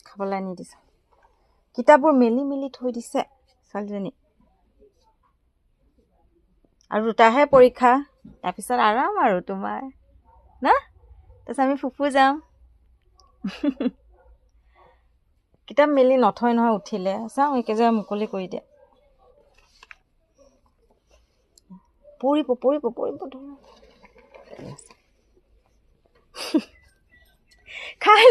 খাবলৈ আনি দিছে কিতাপবোৰ মেলি মেলি থৈ দিছে ছোৱালীজনী আৰু দুটাহে পৰীক্ষা তাৰপিছত আৰাম আৰু তোমাৰ না তাৰপিছত আমি ফুফু যাম কিতাপ মেলি নথয় নহয় উঠিলে চাওঁ একেবাৰে মুকলি কৰি দিয়ে পৰিব খাই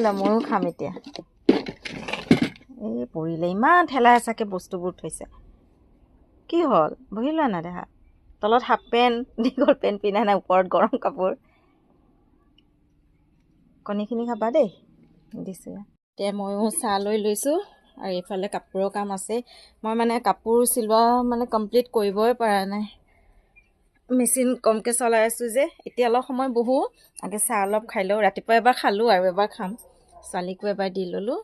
লোৱা ময়ো খাম এতিয়া এই পৰিলে ইমান ঠেলা হেঁচাকৈ বস্তুবোৰ থৈছে কি হ'ল বহি লোৱা না দেখা তলত হাফ পেণ্ট দীঘল পেণ্ট পিন্ধা নাই ওপৰত গৰম কাপোৰ কণীখিনি খাবা দেই দিছোঁ এতিয়া ময়ো চাহ লৈছোঁ আৰু এইফালে কাপোৰৰ কাম আছে মই মানে কাপোৰ চিলোৱা মানে কমপ্লিট কৰিবই পৰা নাই মেচিন কমকৈ চলাই আছোঁ যে এতিয়া অলপ সময় বহোঁ আগে চাহ অলপ খাই লওঁ ৰাতিপুৱা এবাৰ খালোঁ আৰু এবাৰ খাম ছোৱালীকো এবাৰ দি ল'লোঁ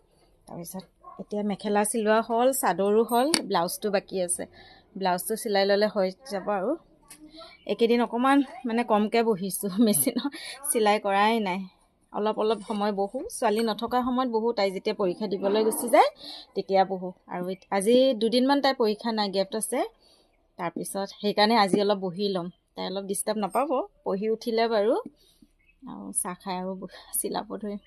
তাৰপিছত এতিয়া মেখেলা চিলোৱা হ'ল চাদৰো হ'ল ব্লাউজটো বাকী আছে ব্লাউজটো চিলাই ল'লে হৈ যাব আৰু এইকেইদিন অকণমান মানে কমকৈ বহিছোঁ মেচিনত চিলাই কৰাই নাই অলপ সময় বহোঁ ছোৱালী নথকা সময়ত বহোঁ তাই যেতিয়া পৰীক্ষা দিবলৈ গুচি যায় তেতিয়া বহোঁ আৰু আজি দুদিনমান তাই পৰীক্ষা নাই গেপ আছে তাৰপিছত সেইকাৰণে আজি অলপ বহি ল'ম তাই অলপ ডিষ্টাৰ্ব নাপাব পঢ়ি উঠিলে বাৰু আৰু চাহ খাই আৰু চিলাব ধৰিম